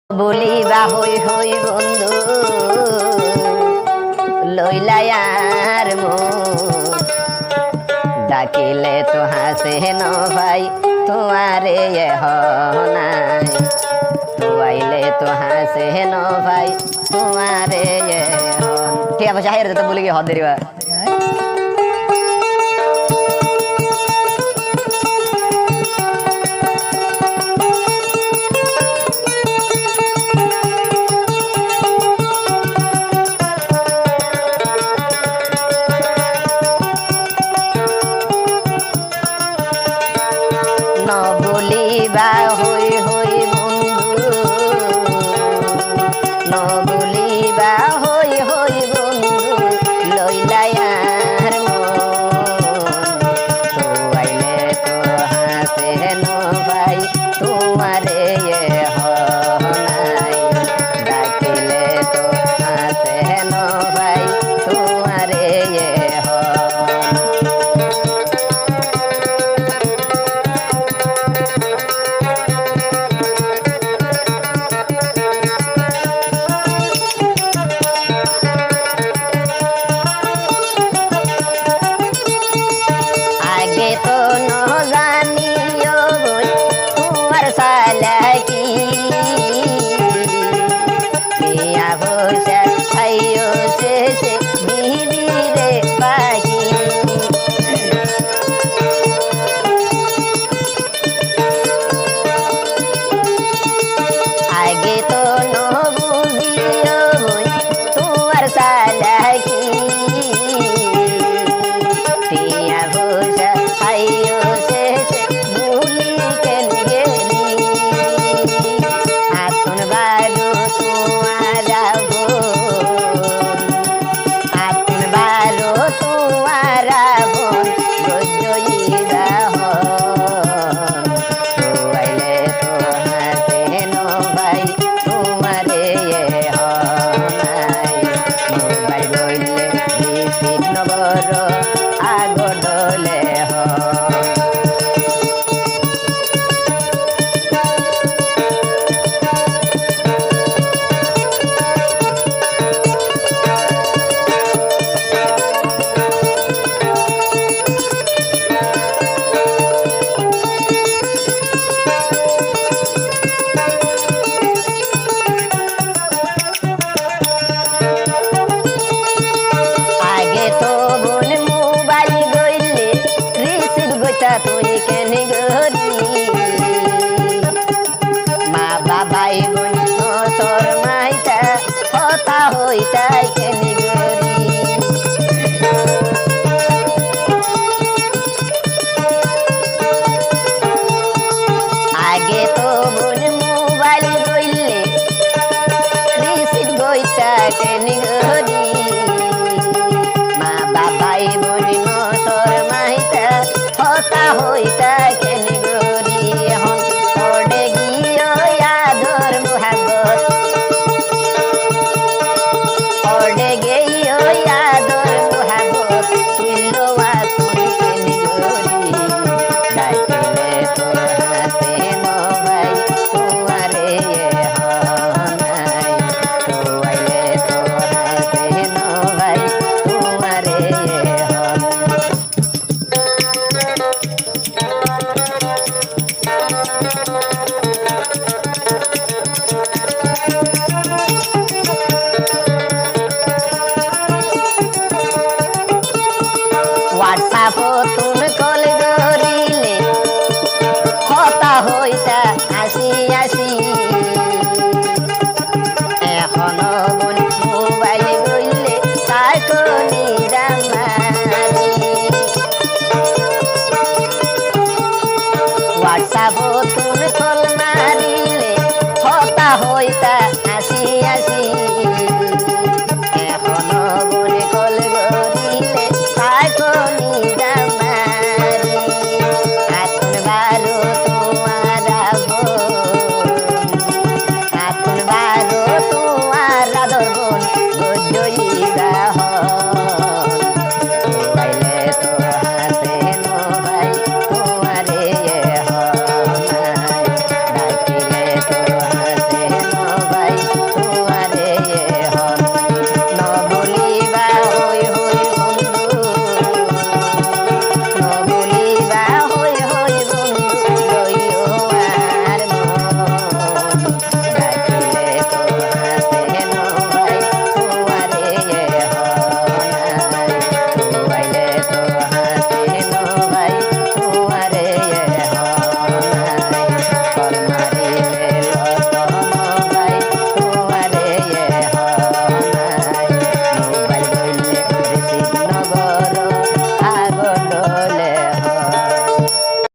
বলিবা হই হই বন্ধু লইলায়ার মন ডাকিলে তো হাসে ন ভাই তোমারে নাই তুয়াইলে তো হাসে ন ভাই তোমারে ঠিক আছে চাহিয়ে তো বলি কি হদেরিবা বলিবা হই হই বন্ধু ন বলিবা হই হই বন্ধু লইলায়ার মন তোয়াইলে তো হাসে ন ভাই তোমারে নাই ডাকিলে তো হাসে ন ভাই তোমারে तो न जानियो तुम्हार सालकी पिया भोसा आयो से बीवी रे बाकी आगे तो न बुझियो तुम्हार सालकी पिया भोसा आयो से भूली के गेली आतुन बारू तुम्हारा आतुन बारू तुम्हारा बोन गोजोईरा तुआइले तो हाथे नो भाई तुम्हारे নাই মোবাইল বললে বিপিন নগর আগডলে तो बोन मोबाइल गइले रिसीव गइता तुई केने गरी मा बाबाई बोन सर माइता हता होइता केने गरी आगे तो बोन मोबाइल गइले रिसीव गइता केने गरी बाबाई बोनी नसर माहिता हता होइता केने गरी हम ओडे गियो यादर मुहब्बत ओडे गियो यादर मुहब्बत तुइलोवा तुई केने गरी डाकिले तो हाथे न भाई तुम्हारे নাই तुआइले तो हाथे न भाई तुम्हारे व्हाट्सएप तुम कॉल करिले हता होइता आसी आसी এখন বোন মোবাইল বললে তাকো নিরামারি व्हाट्सएप तुम कॉल मारिले हता होइता आसी आसी